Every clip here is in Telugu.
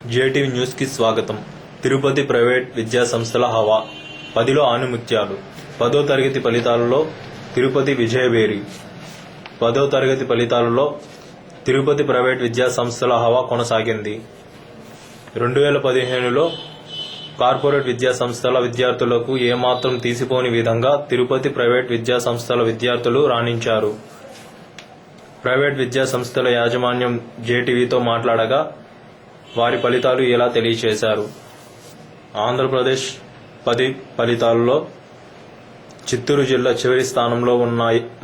జేటీవీ న్యూస్ కి స్వాగతం. తిరుపతి ప్రైవేట్ విద్యా సంస్థల హవా 10లో ఆణిముత్యాలు. 10వ తరగతి ఫలితాలలో తిరుపతి విజయభేరి. 10వ తరగతి ఫలితాలలో తిరుపతి ప్రైవేట్ విద్యా సంస్థల హవా కొనసాగింది. 2015లో కార్పొరేట్ విద్యా సంస్థల విద్యార్థులకు ఏమాత్రం తీసిపోని విధంగా తిరుపతి ప్రైవేట్ విద్యా సంస్థల విద్యార్థులు రాణించారు. ప్రైవేట్ విద్యా సంస్థల యాజమాన్యం జేటీవీతో మాట్లాడగా వారి ఫలితాలు ఇలా తెలియజేశారు. ఆంధ్రప్రదేశ్ 10 ఫలితాలలో చిత్తూరు జిల్లా చివరి స్థానంలో ఉన్న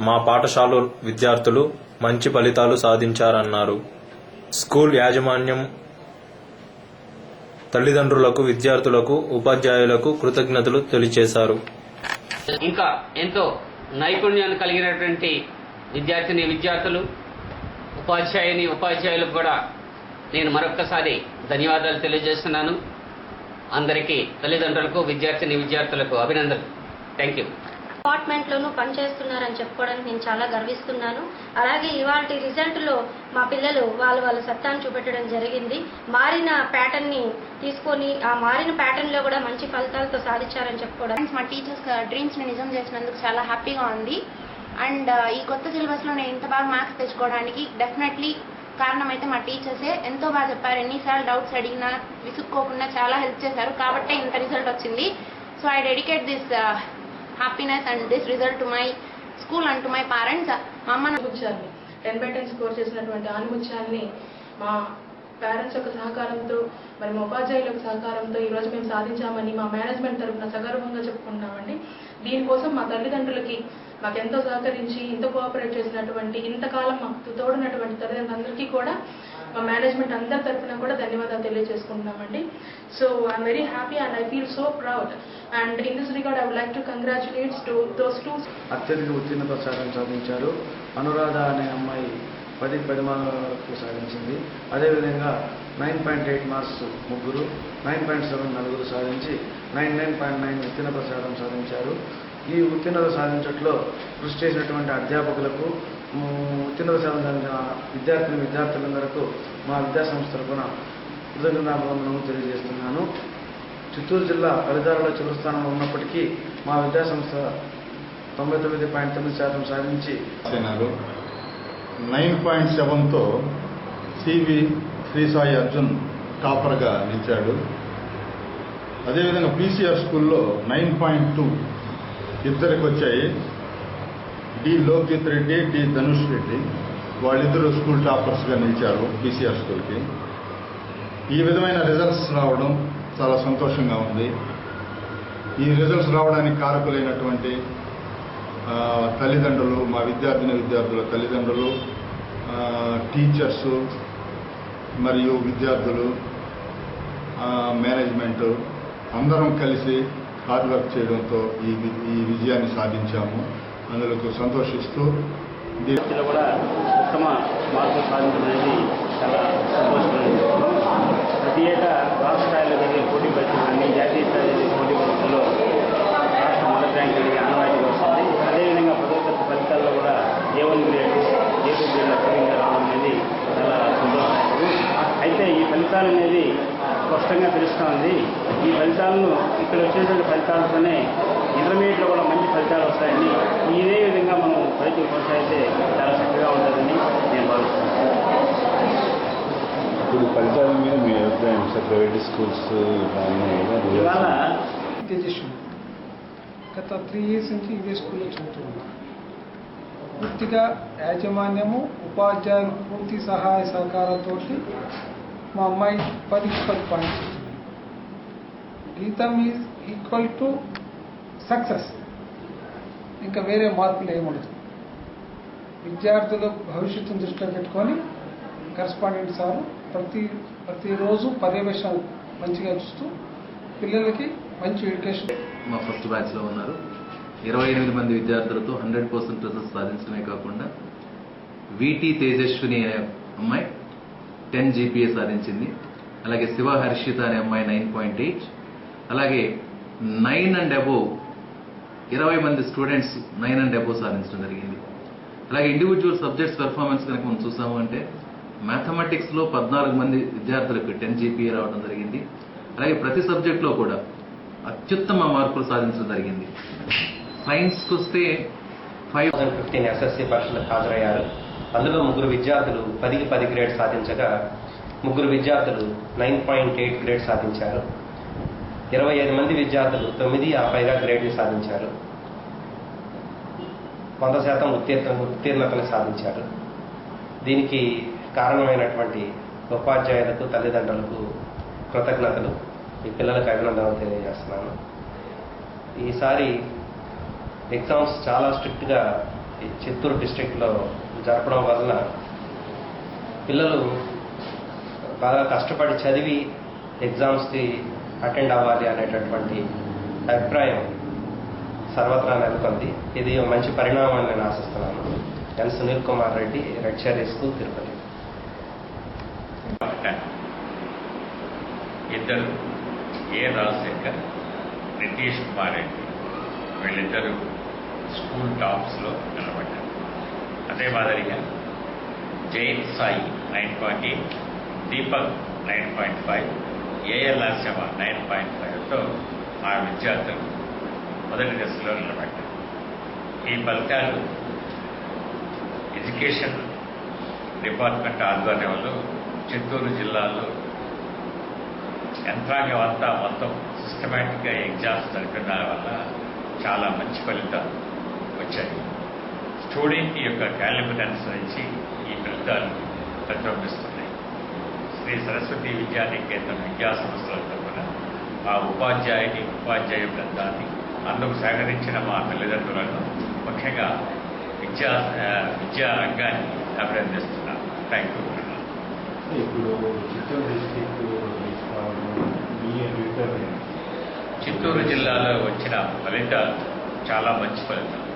మా పాఠశాల విద్యార్థులు మంచి ఫలితాలు సాధించారన్నారు. స్కూల్ యాజమాన్యం తల్లిదండ్రులకు, విద్యార్థులకు, ఉపాధ్యాయులకు కృతజ్ఞతలు తెలియజేశారు. ఇంకా ఎంతో నైపుణ్యాన్ని కలిగినటువంటి విద్యార్థులు, ఉపాధ్యాయులకు కూడా నేను మరొక్కసారి ధన్యవాదాలు తెలియజేస్తున్నాను. అందరికీ, తల్లిదండ్రులకు, విద్యార్థులకు అభినందనలు. Thank you. డిపార్ట్మెంట్లోనూ పనిచేస్తున్నారని చెప్పుకోవడానికి నేను చాలా గర్విస్తున్నాను. అలాగే ఇవాళ రిజల్ట్లో మా పిల్లలు వాళ్ళ సత్తాను చూపెట్టడం జరిగింది. మారిన ప్యాటర్న్ని తీసుకొని ఆ మారిన ప్యాటర్న్లో కూడా మంచి ఫలితాలతో సాధించారని చెప్పుకోవడానికి మా టీచర్స్ డ్రీమ్స్ని నిజం చేసినందుకు చాలా హ్యాపీగా ఉంది. అండ్ ఈ కొత్త సిలబస్లో నేను ఇంత బాగా మార్క్స్ తెచ్చుకోవడానికి డెఫినెట్లీ కారణం అయితే మా టీచర్సే. ఎంతో బాగా చెప్పారు. ఎన్నిసార్లు డౌట్స్ అడిగినా విసుక్కోకుండా చాలా హెల్ప్ చేశారు. కాబట్టే ఇంత రిజల్ట్ వచ్చింది. So I dedicate this happiness and this result to my school and to my parents. మా అమ్మ 10/10 స్కోర్ చేసినటువంటి ఆణిముత్యాల్ని మా పేరెంట్స్ యొక్క సహకారంతో, మరి మా ఉపాధ్యాయుల యొక్క సహకారంతో ఈరోజు మేము సాధించామని మా మేనేజ్మెంట్ తరఫున సగర్వంగా చెప్పుకుంటున్నామండి. దీనికోసం మా తల్లిదండ్రులకి మాకెంతో సహకరించి, ఇంత కోఆపరేట్ చేసినటువంటి, ఇంతకాలం మాకు తోడున్నటువంటి తల్లిదండ్రులందరికీ కూడా మా మేనేజ్మెంట్ అందరి తరఫున కూడా ధన్యవాదాలు తెలియజేసుకుంటున్నామండి. So I'm very happy and I feel so proud. And in this regard I would like to congratulates to those two. అత్యధిక ఉత్తీర్ణత సాధించారు. అనురాధ అనే అమ్మాయి 10 మార్కులకు సాధించింది. అదేవిధంగా 9.8 మార్క్స్ ముగ్గురు, 9.7 నలుగురు సాధించి 99.9 ఉత్తీర్ణత సాధించారు. ఈ ఉత్తీర్ణత సాధించట్లో కృషి చేసినటువంటి అధ్యాపకులకు, ఉత్తీర్ణత సాధించిన విద్యార్థులందరకు మా విద్యాసంస్థ తరఫున కృతజ్ఞతాభివందనము తెలియజేస్తున్నాను. చిత్తూరు జిల్లా ఫలితాలలో చివరి స్థానంలో ఉన్నప్పటికీ మా విద్యాసంస్థ 99.9% సాధించి 9.7తో సివి శ్రీ సాయి అర్జున్ టాపర్గా నిలిచాడు. అదేవిధంగా పీసీఆర్ స్కూల్లో 9.2 ఇద్దరికి వచ్చాయి. డి లోకిత్ రెడ్డి, డి ధనుష్ రెడ్డి, వాళ్ళిద్దరూ స్కూల్ టాపర్స్గా నిలిచారు పీసీఆర్ స్కూల్కి. ఈ విధమైన రిజల్ట్స్ రావడం చాలా సంతోషంగా ఉంది. ఈ రిజల్ట్స్ రావడానికి కారకులైనటువంటి తల్లిదండ్రులు, మా విద్యార్థుల తల్లిదండ్రులు, టీచర్సు మరియు విద్యార్థులు, మేనేజ్మెంటు అందరం కలిసి హార్డ్ వర్క్ చేయడంతో ఈ విజయాన్ని సాధించాము. అందుకు సంతోషిస్తూ దీంట్లో కూడా ఉత్తమ మార్కులు సాధించడం అనేది చాలా సంతోషకరమైన. ప్రతి ఏటా రాష్ట్ర స్థాయిలో జరిగే పోటీ పరీక్షలన్నీ జాతీయ స్థాయి పోటీ పరీక్షల్లో రాష్ట్ర మొదటి ర్యాంక్ అనేది ఆనవాయితీగా వస్తుంది. అదేవిధంగా 10వ తరగతి ఫలితాల్లో కూడా A1 గ్రేడ్, A2 గ్రేడ్ అత్యధికంగా రావడం అనేది చాలా సంతోషకరం. అయితే ఈ ఫలితాలు అనేది స్పష్టంగా తెలుస్తూ ఉంది. ఈ ఫలితాలను, ఇక్కడ వచ్చేటువంటి ఫలితాలతోనే ఇంటర్మీడియట్లో కూడా మంచి ఫలితాలు వస్తాయని, ఇదే విధంగా మనం పరీక్షలు కొనసాగితే చాలా చక్కగా ఉంటుందని నేను భావిస్తున్నాను. ఇప్పుడు ఫలితాల మీద మీ అభిప్రాయం సార్? ప్రైవేట్ స్కూల్స్ ఇవాళ గత 3 years నుంచి ఇదే స్కూల్లో చదువుతున్నాను. పూర్తిగా యాజమాన్యము, ఉపాధ్యాయులు పూర్తి సహాయ సహకారంతో మా అమ్మాయి 10కి 10 పాయింట్స్ వచ్చింది. గీతం ఈజ్ ఈక్వల్ టు సక్సెస్. ఇంకా వేరే మార్పులు ఏముండదు. విద్యార్థుల భవిష్యత్తును దృష్టిలో పెట్టుకొని కరస్పాండెంట్ సార్ ప్రతిరోజు పర్యవేక్షణ మంచిగా చూస్తూ పిల్లలకి మంచి ఎడ్యుకేషన్. మా ఫస్ట్ బ్యాచ్లో ఉన్నారు. 28 మంది విద్యార్థులతో 100% రిజల్ట్స్ సాధించడమే కాకుండా వీటి తేజస్విని అనే అమ్మాయి 10 GPA సాధించింది. అలాగే శివ హర్షిత అనే అమ్మాయి 9.8. అలాగే 9 and above 20 మంది స్టూడెంట్స్ 9 and above సాధించడం జరిగింది. అలాగే ఇండివిజువల్ సబ్జెక్ట్స్ పెర్ఫార్మెన్స్ కనుక మనం చూసాము అంటే మ్యాథమెటిక్స్లో 14 మంది విద్యార్థులకు 10 GPA రావడం జరిగింది. అలాగే ప్రతి సబ్జెక్ట్లో కూడా అత్యుత్తమ మార్కులు సాధించడం జరిగింది. సైన్స్కి వస్తే 2015 SSC పరీక్షలకు హాజరయ్యారు. అందులో 3 విద్యార్థులు 10కి 10 గ్రేడ్ సాధించగా 3 విద్యార్థులు 9.8 గ్రేడ్ సాధించారు. 25 మంది విద్యార్థులు 9 ఆ పైగా గ్రేడ్ని సాధించారు. 100% ఉత్తీర్ణతను సాధించారు. దీనికి కారణమైనటువంటి ఉపాధ్యాయులకు, తల్లిదండ్రులకు కృతజ్ఞతలు, ఈ పిల్లలకు అభినందనలు తెలియజేస్తున్నాను. ఈసారి ఎగ్జామ్స్ చాలా స్ట్రిక్ట్గా చిత్తూరు డిస్ట్రిక్ట్లో జరపడం వలన పిల్లలు బాగా కష్టపడి చదివి ఎగ్జామ్స్కి అటెండ్ అవ్వాలి అనేటటువంటి అభిప్రాయం సర్వత్రా నెలకొంది. ఇది మంచి పరిణామం అని నేను ఆశిస్తున్నాను. N Sunil Kumar Reddy, red cherry school, Tirupati. ఇద్దరు ఏ రాజశేఖర్, నితీష్ కుమార్ రెడ్డి వీళ్ళిద్దరూ స్కూల్ టాప్స్లో నిలబడ్డారు. అదే మాదిరిగా జైన్ సాయి 9.8, దీపక్ 9.5, ఏఎల్ఆర్ శవ 9.5తో ఆ విద్యార్థులు మొదటి దశలో నిలబడ్డారు. ఈ ఫలితాలు ఎడ్యుకేషన్ డిపార్ట్మెంట్ ఆధ్వర్యంలో చిత్తూరు జిల్లాలో యంత్రాంగం అంతా మొత్తం సిస్టమేటిక్గా ఎగ్జామ్స్ జరగడం వల్ల చాలా మంచి ఫలితాలు వచ్చాయి. స్టూడెంట్ యొక్క కాలిబరెన్స్ నుంచి ఈ ఫలితాలు ప్రతిబింబిస్తున్నాయి. శ్రీ సరస్వతి విద్యానికేతన్ విద్యా సంస్థలతో కూడా ఆ ఉపాధ్యాయ బృందాన్ని అందుకు సహకరించిన మా తల్లిదండ్రులను ముఖ్యంగా విద్యా రంగాన్ని అభినందిస్తున్నాను. Thank you. ఇప్పుడు చిత్తూరు డిస్ట్రిక్ట్ చిత్తూరు జిల్లాలో వచ్చిన ఫలితాలు చాలా మంచి ఫలితాలు.